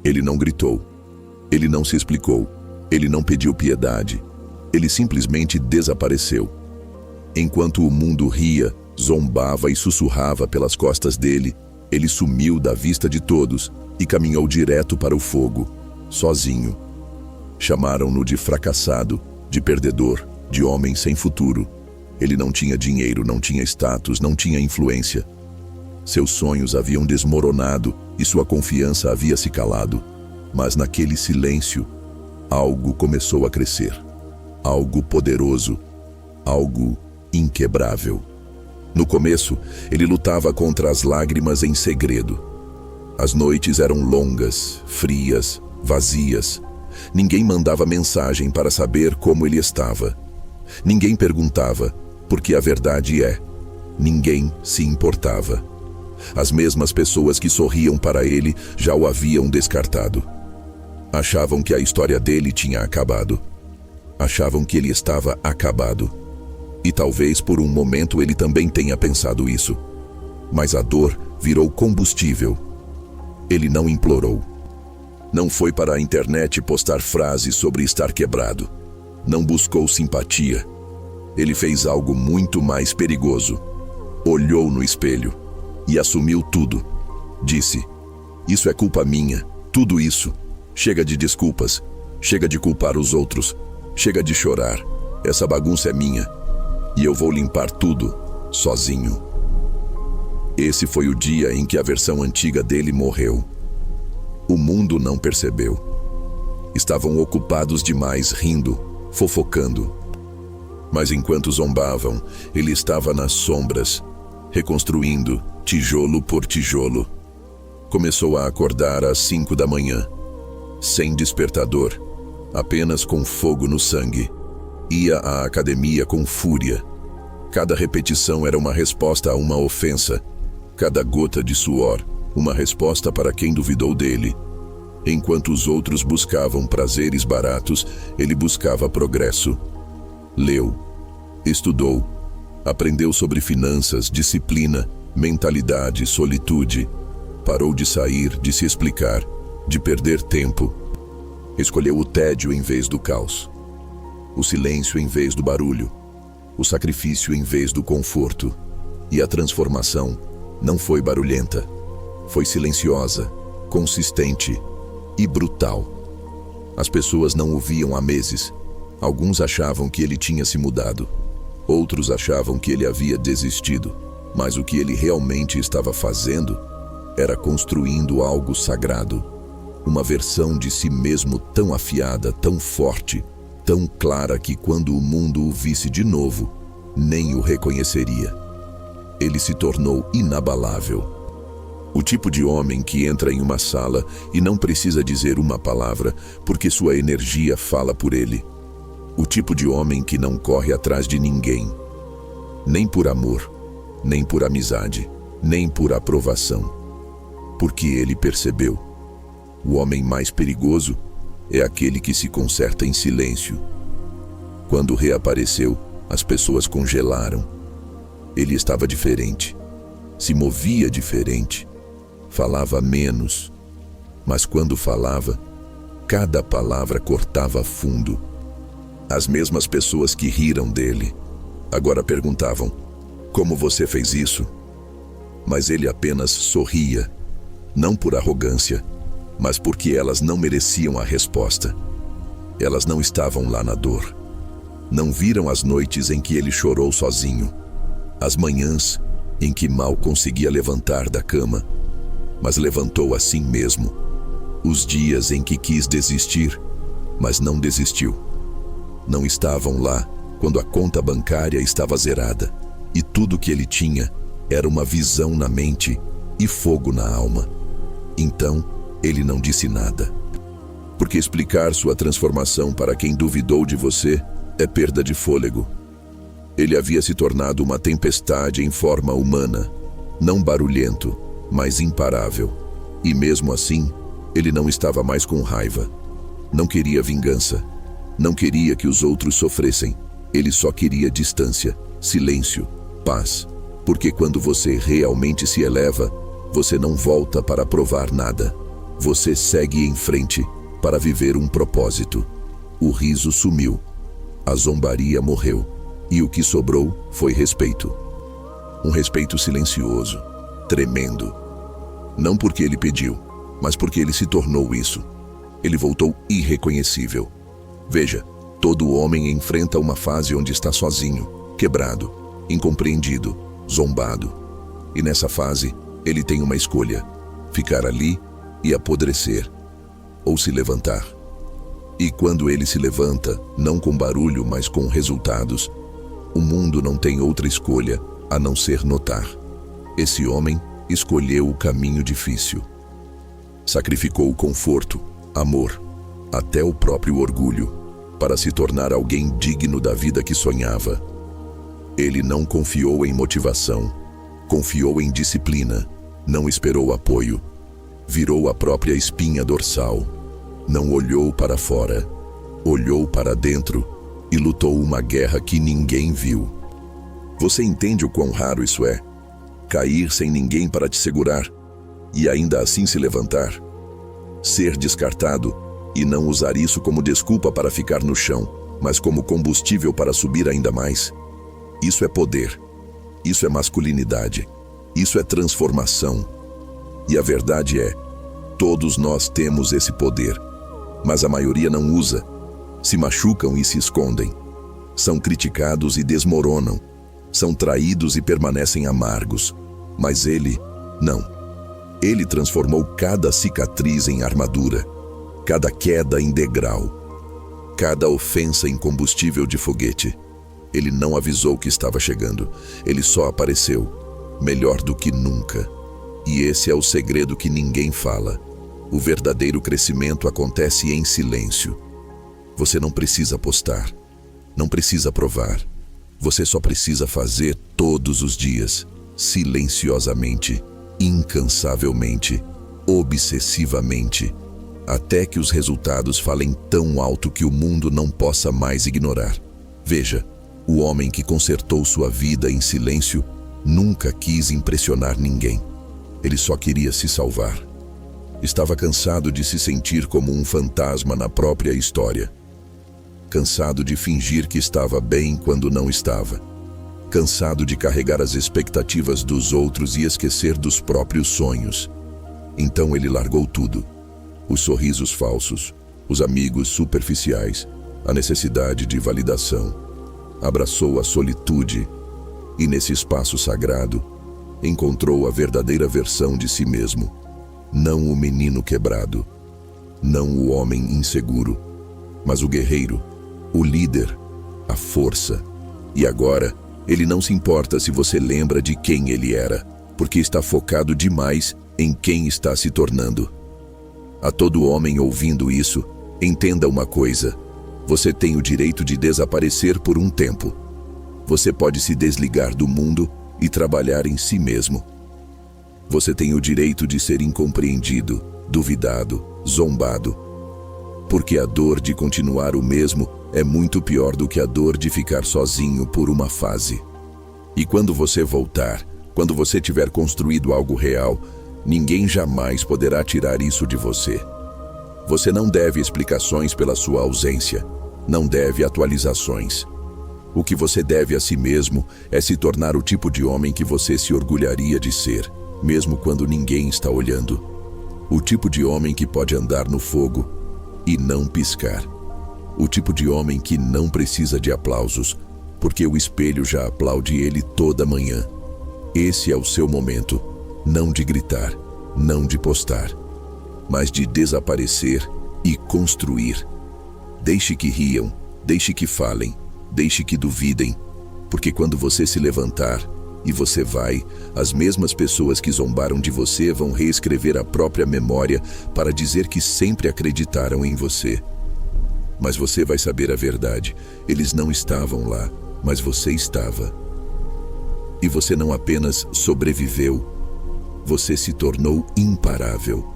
Ele não gritou. Ele não se explicou. Ele não pediu piedade. Ele simplesmente desapareceu. Enquanto o mundo ria, zombava e sussurrava pelas costas dele, ele sumiu da vista de todos e caminhou direto para o fogo, sozinho. Chamaram-no de fracassado, de perdedor, de homem sem futuro. Ele não tinha dinheiro, não tinha status, não tinha influência. Seus sonhos haviam desmoronado e sua confiança havia se calado. Mas naquele silêncio, algo começou a crescer. Algo poderoso, algo inquebrável. No começo, ele lutava contra as lágrimas em segredo. As noites eram longas, frias, vazias. Ninguém mandava mensagem para saber como ele estava. Ninguém perguntava, porque a verdade é, ninguém se importava. As mesmas pessoas que sorriam para ele já o haviam descartado. Achavam que a história dele tinha acabado. Achavam que ele estava acabado. E talvez por um momento ele também tenha pensado isso. Mas a dor virou combustível. Ele não implorou. Não foi para a internet postar frases sobre estar quebrado. Não buscou simpatia. Ele fez algo muito mais perigoso. Olhou no espelho e assumiu tudo. Disse: "Isso é culpa minha, tudo isso. Chega de desculpas. Chega de culpar os outros. Chega de chorar. Essa bagunça é minha. E eu vou limpar tudo, sozinho." Esse foi o dia em que a versão antiga dele morreu. O mundo não percebeu. Estavam ocupados demais rindo, fofocando. Mas enquanto zombavam, ele estava nas sombras, reconstruindo, tijolo por tijolo. Começou a acordar às 5 da manhã, sem despertador, apenas com fogo no sangue. Ia à academia com fúria. Cada repetição era uma resposta a uma ofensa. Cada gota de suor, uma resposta para quem duvidou dele. Enquanto os outros buscavam prazeres baratos, ele buscava progresso. Leu, estudou, aprendeu sobre finanças, disciplina, mentalidade, solitude. Parou de sair, de se explicar, de perder tempo. Escolheu o tédio em vez do caos. O silêncio em vez do barulho, o sacrifício em vez do conforto. E a transformação não foi barulhenta, foi silenciosa, consistente e brutal. As pessoas não o viam há meses. Alguns achavam que ele tinha se mudado. Outros achavam que ele havia desistido. Mas o que ele realmente estava fazendo era construindo algo sagrado. Uma versão de si mesmo tão afiada, tão forte, tão clara que quando o mundo o visse de novo, nem o reconheceria. Ele se tornou inabalável. O tipo de homem que entra em uma sala e não precisa dizer uma palavra, porque sua energia fala por ele. O tipo de homem que não corre atrás de ninguém, nem por amor, nem por amizade, nem por aprovação. Porque ele percebeu: o homem mais perigoso é aquele que se conserta em silêncio. Quando reapareceu, as pessoas congelaram. Ele estava diferente, se movia diferente, falava menos, mas quando falava, cada palavra cortava fundo. As mesmas pessoas que riram dele agora perguntavam: "Como você fez isso?" Mas ele apenas sorria, não por arrogância, mas porque elas não mereciam a resposta. Elas não estavam lá na dor. Não viram as noites em que ele chorou sozinho, as manhãs em que mal conseguia levantar da cama, mas levantou assim mesmo. Os dias em que quis desistir, mas não desistiu. Não estavam lá quando a conta bancária estava zerada e tudo que ele tinha era uma visão na mente e fogo na alma. Então, ele não disse nada. Porque explicar sua transformação para quem duvidou de você é perda de fôlego. Ele havia se tornado uma tempestade em forma humana, não barulhento, mas imparável. E mesmo assim, ele não estava mais com raiva. Não queria vingança. Não queria que os outros sofressem. Ele só queria distância, silêncio, paz. Porque quando você realmente se eleva, você não volta para provar nada. Você segue em frente para viver um propósito. O riso sumiu, a zombaria morreu, e o que sobrou foi respeito. Um respeito silencioso, tremendo. Não porque ele pediu, mas porque ele se tornou isso. Ele voltou irreconhecível. Veja, todo homem enfrenta uma fase onde está sozinho, quebrado, incompreendido, zombado. E nessa fase, ele tem uma escolha: ficar ali e apodrecer, ou se levantar. E quando ele se levanta, não com barulho, mas com resultados, o mundo não tem outra escolha a não ser notar. Esse homem escolheu o caminho difícil. Sacrificou o conforto, amor, até o próprio orgulho, para se tornar alguém digno da vida que sonhava. Ele não confiou em motivação, confiou em disciplina, não esperou apoio, virou a própria espinha dorsal. Não olhou para fora, olhou para dentro e lutou uma guerra que ninguém viu. Você entende o quão raro isso é? Cair sem ninguém para te segurar e ainda assim se levantar? Ser descartado e não usar isso como desculpa para ficar no chão, mas como combustível para subir ainda mais? Isso é poder, isso é masculinidade, isso é transformação. E a verdade é, todos nós temos esse poder, mas a maioria não usa, se machucam e se escondem. São criticados e desmoronam, são traídos e permanecem amargos. Mas ele, não. Ele transformou cada cicatriz em armadura, cada queda em degrau, cada ofensa em combustível de foguete. Ele não avisou que estava chegando, ele só apareceu, melhor do que nunca. E esse é o segredo que ninguém fala. O verdadeiro crescimento acontece em silêncio. Você não precisa postar, não precisa provar. Você só precisa fazer todos os dias, silenciosamente, incansavelmente, obsessivamente, até que os resultados falem tão alto que o mundo não possa mais ignorar. Veja, o homem que consertou sua vida em silêncio nunca quis impressionar ninguém. Ele só queria se salvar. Estava cansado de se sentir como um fantasma na própria história. Cansado de fingir que estava bem quando não estava. Cansado de carregar as expectativas dos outros e esquecer dos próprios sonhos. Então ele largou tudo. Os sorrisos falsos, os amigos superficiais, a necessidade de validação. Abraçou a solitude e, nesse espaço sagrado, encontrou a verdadeira versão de si mesmo. Não o menino quebrado, não o homem inseguro, mas o guerreiro, o líder, a força. E agora, ele não se importa se você lembra de quem ele era, porque está focado demais em quem está se tornando. A todo homem ouvindo isso, entenda uma coisa: você tem o direito de desaparecer por um tempo. Você pode se desligar do mundo e trabalhar em si mesmo. Você tem o direito de ser incompreendido, duvidado, zombado. Porque a dor de continuar o mesmo é muito pior do que a dor de ficar sozinho por uma fase. E quando você voltar, quando você tiver construído algo real, ninguém jamais poderá tirar isso de você. Você não deve explicações pela sua ausência, não deve atualizações. O que você deve a si mesmo é se tornar o tipo de homem que você se orgulharia de ser, mesmo quando ninguém está olhando. O tipo de homem que pode andar no fogo e não piscar. O tipo de homem que não precisa de aplausos, porque o espelho já aplaude ele toda manhã. Esse é o seu momento, não de gritar, não de postar, mas de desaparecer e construir. Deixe que riam, deixe que falem, deixe que duvidem, porque quando você se levantar e você vai, as mesmas pessoas que zombaram de você vão reescrever a própria memória para dizer que sempre acreditaram em você. Mas você vai saber a verdade. Eles não estavam lá, mas você estava. E você não apenas sobreviveu, você se tornou imparável.